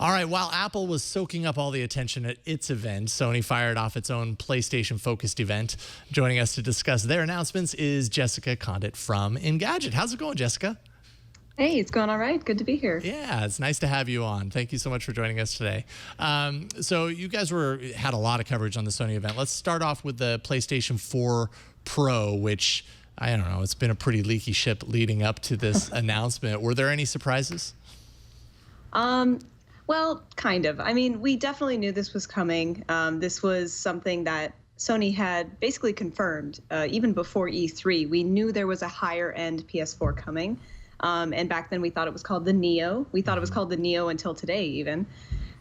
All right, while Apple was soaking up all the attention at its event, Sony fired off its own PlayStation-focused event. Joining us to discuss their announcements is Jessica Conditt from Engadget. How's it going, Jessica? Hey, it's going all right. Good to be here. Yeah, it's nice to have you on. Thank you so much for joining us today. So you guys had a lot of coverage on the Sony event. Let's start off with the PlayStation 4 Pro, which, I don't know, it's been a pretty leaky ship leading up to this announcement. Were there any surprises? Well, kind of. I mean, we definitely knew this was coming. This was something that Sony had basically confirmed even before E3. We knew there was a higher-end PS4 coming. And back then we thought it was called the Neo. We thought it was called the Neo until today even.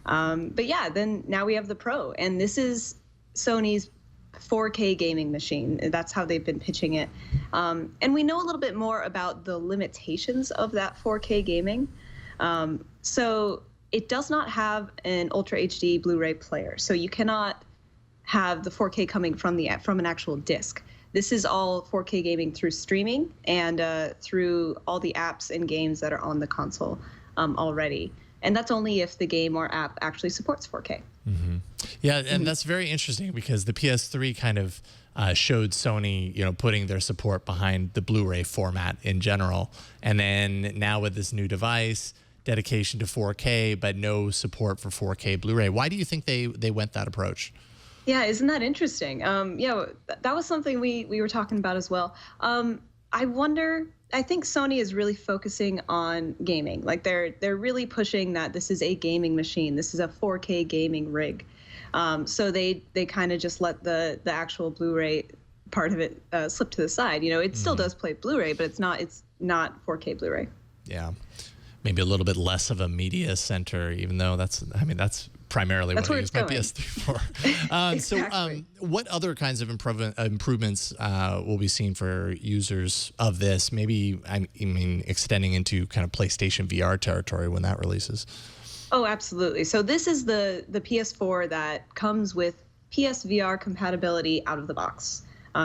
But yeah, then now we have the Pro. And this is Sony's 4K gaming machine. That's how they've been pitching it. And we know a little bit more about the limitations of that 4K gaming. So it does not have an Ultra HD Blu-ray player. So you cannot have the 4K coming from an actual disc. This is all 4K gaming through streaming and through all the apps and games that are on the console already. And that's only if the game or app actually supports 4K. Mm-hmm. Yeah, and that's very interesting because the PS3 kind of showed Sony, putting their support behind the Blu-ray format in general. And then now with this new device, dedication to 4K, but no support for 4K Blu-ray. Why do you think they went that approach? Yeah, isn't that interesting? Yeah, that was something we were talking about as well. I think Sony is really focusing on gaming. Like they're really pushing that this is a gaming machine. This is a 4K gaming rig. So they kind of just let the actual Blu-ray part of it slip to the side. It still does play Blu-ray, but it's not 4K Blu-ray. Yeah, maybe a little bit less of a media center, even though that's primarily what I use my PS3 for. Exactly. So what other kinds of improvements will be seen for users of this? Maybe, extending into kind of PlayStation VR territory when that releases. Oh, absolutely. So this is the PS4 that comes with PSVR compatibility out of the box.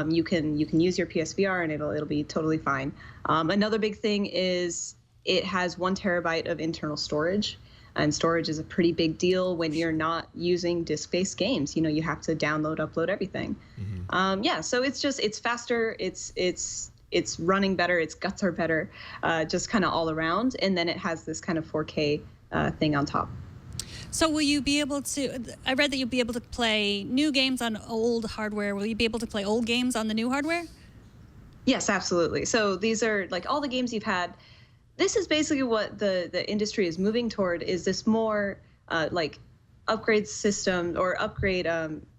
You can use your PSVR and it'll be totally fine. Another big thing is it has 1 terabyte of internal storage. And storage is a pretty big deal when you're not using disk-based games. You have to download, upload everything. Mm-hmm. Yeah, so it's faster, it's running better, its guts are better, just kind of all around. And then it has this kind of 4K thing on top. So will you be able to, I read that you'll be able to play new games on old hardware. Will you be able to play old games on the new hardware? Yes, absolutely. So these are like all the games you've had. This is basically what the industry is moving toward, is this more like upgrade system or upgrade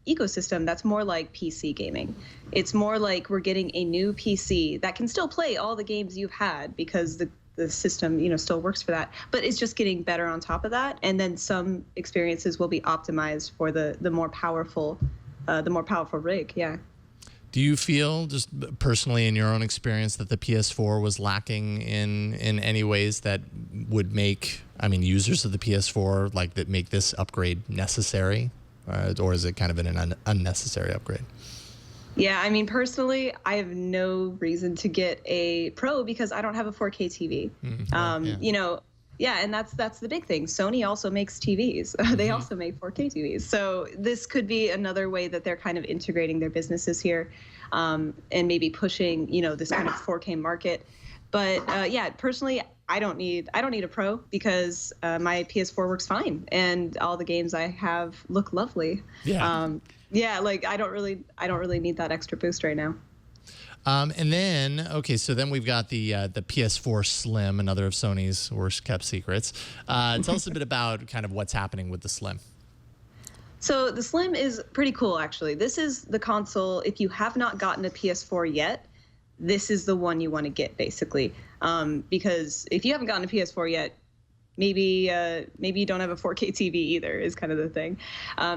ecosystem that's more like PC gaming. It's more like we're getting a new PC that can still play all the games you've had because the system still works for that, but it's just getting better on top of that. And then some experiences will be optimized for the more powerful rig. Yeah. Do you feel, just personally in your own experience, that the PS4 was lacking in any ways that would make, users of the PS4 that make this upgrade necessary, or is it kind of an unnecessary upgrade? Yeah, personally, I have no reason to get a Pro because I don't have a 4K TV. Mm-hmm. Yeah, and that's the big thing. Sony also makes TVs. They also make 4K TVs. So this could be another way that they're kind of integrating their businesses here, and maybe pushing, this kind of 4K market. But yeah, personally, I don't need a Pro because my PS4 works fine, and all the games I have look lovely. Yeah. Yeah, I don't really need that extra boost right now. And then, so then we've got the PS4 Slim, another of Sony's worst kept secrets. Tell us a bit about kind of what's happening with the Slim. So the Slim is pretty cool, actually. This is the console. If you have not gotten a PS4 yet, this is the one you want to get, basically. Because if you haven't gotten a PS4 yet, maybe you don't have a 4K TV either, is kind of the thing. So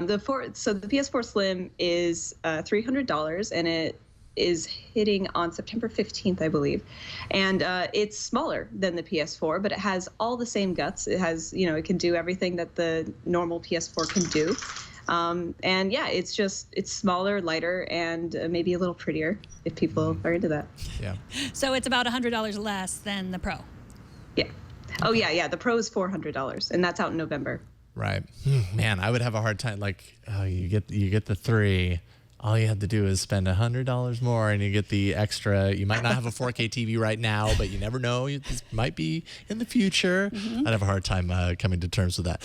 the PS4 Slim is $300, and it is hitting on September 15th, I believe. And it's smaller than the PS4, but it has all the same guts. It has, it can do everything that the normal PS4 can do. And yeah, it's smaller, lighter, and maybe a little prettier if people are into that. Yeah. So it's about $100 less than the Pro. Yeah. Oh yeah. The Pro is $400, and that's out in November. Right. Man, I would have a hard time. Like, you get the 3. All you have to do is spend $100 more, and you get the extra. You might not have a 4K TV right now, but you never know. This might be in the future. I'd have a hard time coming to terms with that.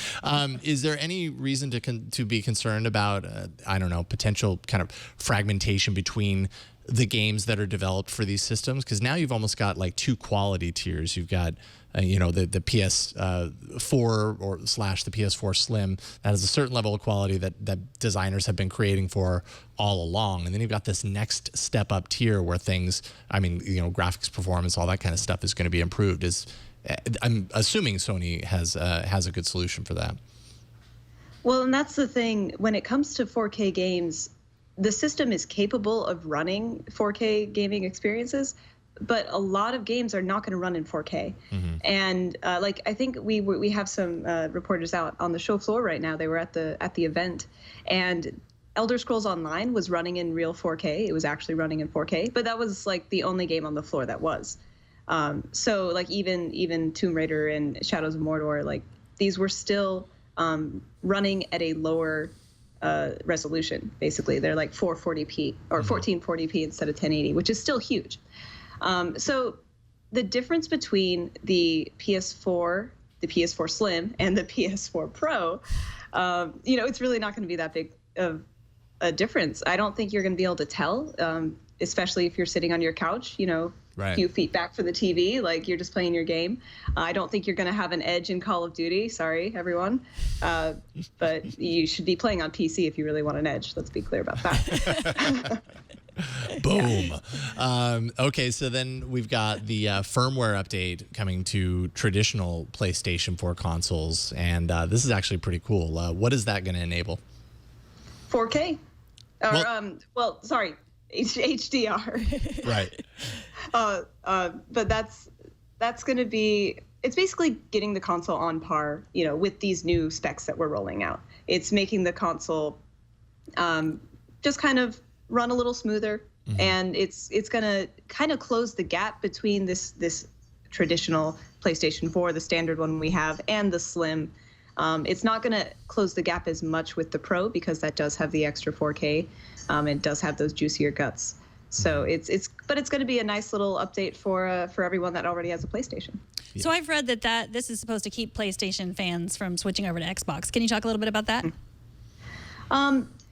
Is there any reason to be concerned about, I don't know, potential kind of fragmentation between the games that are developed for these systems? Because now you've almost got like 2 quality tiers. You've got the PS4 or / the PS4 Slim that has a certain level of quality that designers have been creating for all along, and then you've got this next step up tier where things, graphics performance, all that kind of stuff is going to be improved. I'm assuming Sony has a good solution for that. Well, and that's the thing when it comes to 4K games. The system is capable of running 4K gaming experiences, but a lot of games are not going to run in 4K. And I think we have some reporters out on the show floor right now. They were at the event, and Elder Scrolls Online was running in real 4K. It was actually running in 4K, but that was like the only game on the floor that was. So like even Tomb Raider and Shadows of Mordor, like these were still running at a lower resolution. Basically, they're like 440p or 1440p instead of 1080, which is still huge. So the difference between the PS4 Slim, and the PS4 Pro, it's really not going to be that big of a difference. I don't think you're going to be able to tell, especially if you're sitting on your couch, a few feet back from the TV, like you're just playing your game. I don't think you're going to have an edge in Call of Duty. Sorry, everyone. But you should be playing on PC if you really want an edge. Let's be clear about that. Boom. Okay, so then we've got the firmware update coming to traditional PlayStation 4 consoles, and this is actually pretty cool. What is that going to enable? 4K. Sorry, HDR. Right. But that's going to be, it's basically getting the console on par, with these new specs that we're rolling out. It's making the console just kind of run a little smoother, and it's going to kind of close the gap between this traditional PlayStation 4, the standard one we have, and the Slim. It's not going to close the gap as much with the Pro because that does have the extra 4K. It does have those juicier guts. So it's going to be a nice little update for everyone that already has a PlayStation. So I've read that this is supposed to keep PlayStation fans from switching over to Xbox. Can you talk a little bit about that?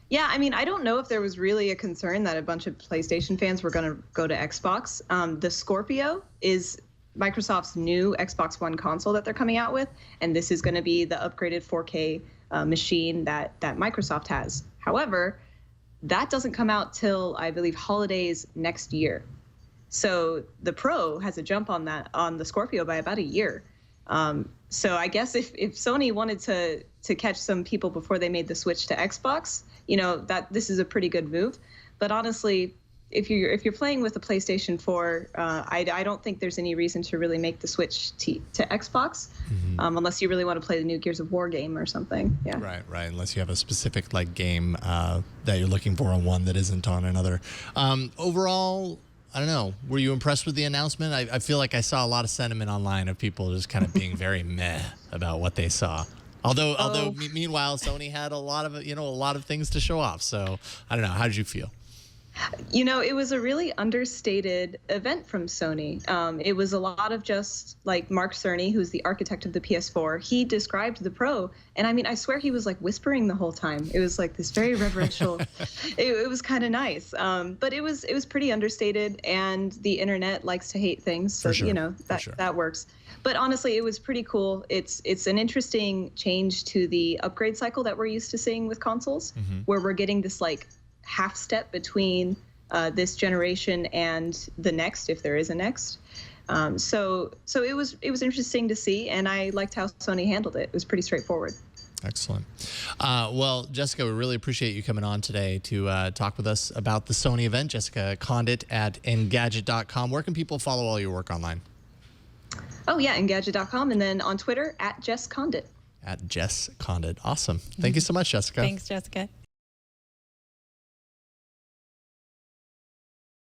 Yeah, I don't know if there was really a concern that a bunch of PlayStation fans were going to go to Xbox. The Scorpio is Microsoft's new Xbox One console that they're coming out with, and this is going to be the upgraded 4K machine that Microsoft has. However, that doesn't come out till, I believe, holidays next year. So the Pro has a jump on the Scorpio by about a year. So I guess if Sony wanted to catch some people before they made the switch to Xbox, that this is a pretty good move. But honestly, if you're playing with the PlayStation 4, I don't think there's any reason to really make the switch to Xbox, unless you really want to play the new Gears of War game or something. Yeah. Right. Unless you have a specific game that you're looking for on one that isn't on another. Overall, I don't know. Were you impressed with the announcement? I feel like I saw a lot of sentiment online of people just kind of being very meh about what they saw. Although meanwhile, Sony had a lot of things to show off. So I don't know. How did you feel? It was a really understated event from Sony. It was a lot of just like Mark Cerny, who's the architect of the PS4. He described the Pro, and I swear he was like whispering the whole time. It was like this very reverential. it was kind of nice, but it was pretty understated. And the internet likes to hate things, so that works. But honestly, it was pretty cool. It's an interesting change to the upgrade cycle that we're used to seeing with consoles, where we're getting this like half step between this generation and the next, if there is a next. So it was interesting to see, and I liked how Sony handled it. It was pretty straightforward. Excellent. Well, Jessica, we really appreciate you coming on today to talk with us about the Sony event. Jessica Conditt at Engadget.com. Where can people follow all your work online? Oh, yeah, Engadget.com, and then on Twitter, at Jess Conditt. At Jess Conditt. Awesome. Thank you so much, Jessica. Thanks, Jessica.